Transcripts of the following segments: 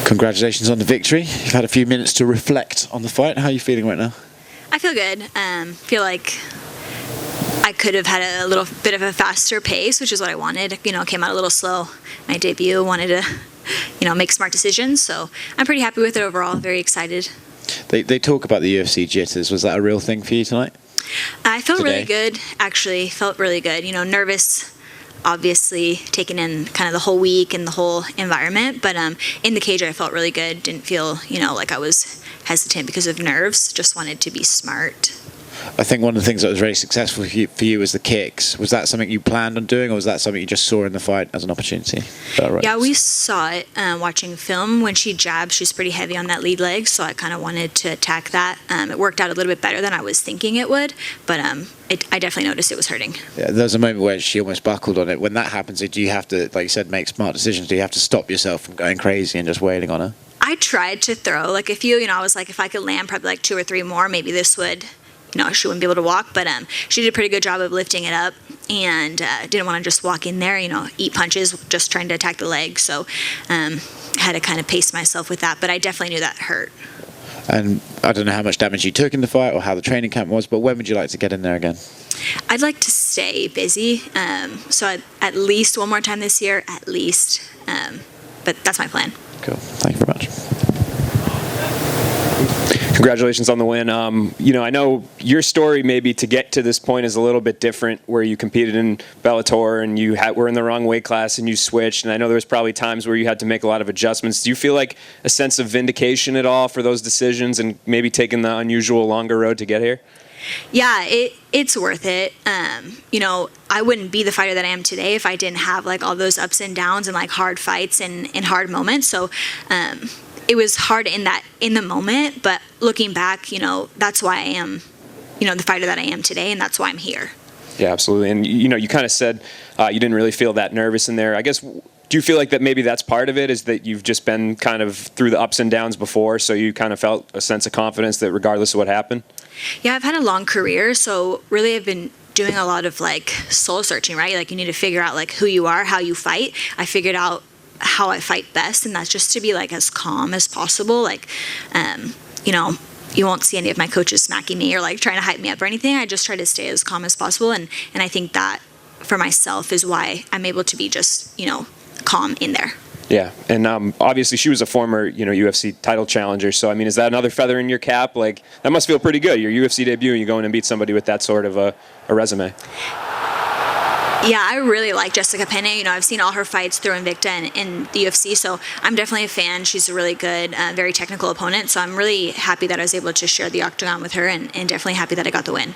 Congratulations on the victory. You've had a few minutes to reflect on the fight. How are you feeling right now? I feel good. Feel like I could have had a little bit of a faster pace, which is what I wanted. Came out a little slow. My debut, wanted to, make smart decisions. So I'm pretty happy with it overall. Very excited. They talk about the UFC jitters. Was that a real thing for you tonight? I felt Today? really good, actually. Felt really good. Nervous, obviously, taking in kind of the whole week and the whole environment. But in the cage, I felt really good. Didn't feel, like I was hesitant because of nerves. Just wanted to be smart. I think one of the things that was very successful for you was the kicks. Was that something you planned on doing, or was that something you just saw in the fight as an opportunity? Right? Yeah, we saw it watching film. When she jabs, she's pretty heavy on that lead leg, so I kind of wanted to attack that. It worked out a little bit better than I was thinking it would, but I definitely noticed it was hurting. Yeah, there was a moment where she almost buckled on it. When that happens, do you have to, like you said, make smart decisions? Do you have to stop yourself from going crazy and just wailing on her? I tried to throw like a few. I was like, if I could land probably like 2 or 3 more, maybe this would. She wouldn't be able to walk, but she did a pretty good job of lifting it up and didn't want to just walk in there, eat punches, just trying to attack the leg. So had to kind of pace myself with that, but I definitely knew that hurt. And I don't know how much damage you took in the fight or how the training camp was, but when would you like to get in there again? I'd like to stay busy, so at least one more time this year, at least, but that's my plan. Cool. Thank you very much. Congratulations on the win. I know your story maybe to get to this point is a little bit different, where you competed in Bellator and you were in the wrong weight class and you switched. And I know there was probably times where you had to make a lot of adjustments. Do you feel like a sense of vindication at all for those decisions and maybe taking the unusual longer road to get here? Yeah, it's worth it. I wouldn't be the fighter that I am today if I didn't have like all those ups and downs and like hard fights and hard moments. So it was hard in the moment, but looking back, that's why I am, the fighter that I am today, and that's why I'm here. Yeah, absolutely. And you kind of said you didn't really feel that nervous in there. I guess, do you feel like that maybe that's part of it, is that you've just been kind of through the ups and downs before, so you kind of felt a sense of confidence that regardless of what happened? Yeah, I've had a long career, so really I've been doing a lot of like soul searching, right? Like you need to figure out like who you are, how you fight. I figured out how I fight best, and that's just to be like as calm as possible. Like, you won't see any of my coaches smacking me or like trying to hype me up or anything. I just try to stay as calm as possible, and I think that for myself is why I'm able to be just calm in there. Yeah, and obviously she was a former UFC title challenger, so I mean, is that another feather in your cap? Like, that must feel pretty good. Your UFC debut, and you go in and beat somebody with that sort of a resume. Yeah, I really like Jessica Penne. I've seen all her fights through Invicta in the UFC, so I'm definitely a fan. She's a really good, very technical opponent, so I'm really happy that I was able to share the octagon with her, and definitely happy that I got the win.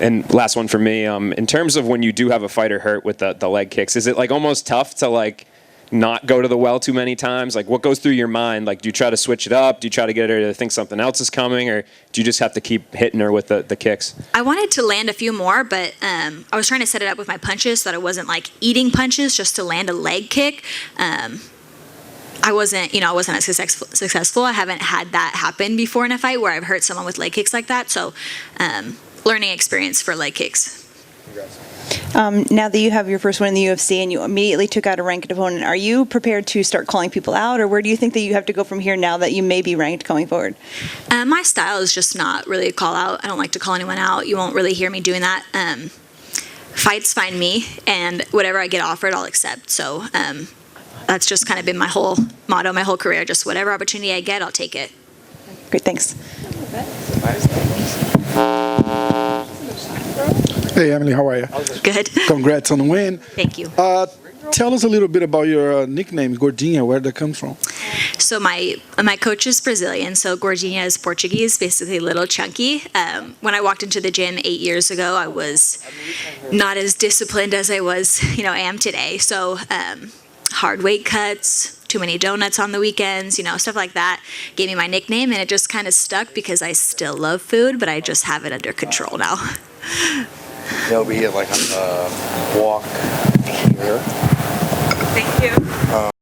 And last one for me, in terms of when you do have a fighter hurt with the leg kicks, is it like almost tough to like not go to the well too many times? Like, what goes through your mind? Like, do you try to switch it up? Do you try to get her to think something else is coming? Or do you just have to keep hitting her with the kicks? I wanted to land a few more, but I was trying to set it up with my punches so that I wasn't like eating punches just to land a leg kick. I wasn't as successful. I haven't had that happen before in a fight where I've hurt someone with leg kicks like that. So learning experience for leg kicks. Now that you have your first win in the UFC and you immediately took out a ranked opponent, are you prepared to start calling people out, or where do you think that you have to go from here now that you may be ranked going forward? My style is just not really a call out. I don't like to call anyone out. You won't really hear me doing that. Fights find me, and whatever I get offered, I'll accept. So that's just kind of been my whole motto, my whole career. Just whatever opportunity I get, I'll take it. Great, thanks. Hey, Emily, how are you? Good. Congrats on the win. Thank you. Tell us a little bit about your nickname, Gordinha, where that comes from. So my coach is Brazilian, so Gordinha is Portuguese, basically little chunky. When I walked into the gym 8 years ago, I was not as disciplined as I am today. So hard weight cuts, too many donuts on the weekends, stuff like that gave me my nickname, and it just kind of stuck because I still love food, but I just have it under control now. They'll be like on the walk here. Thank you.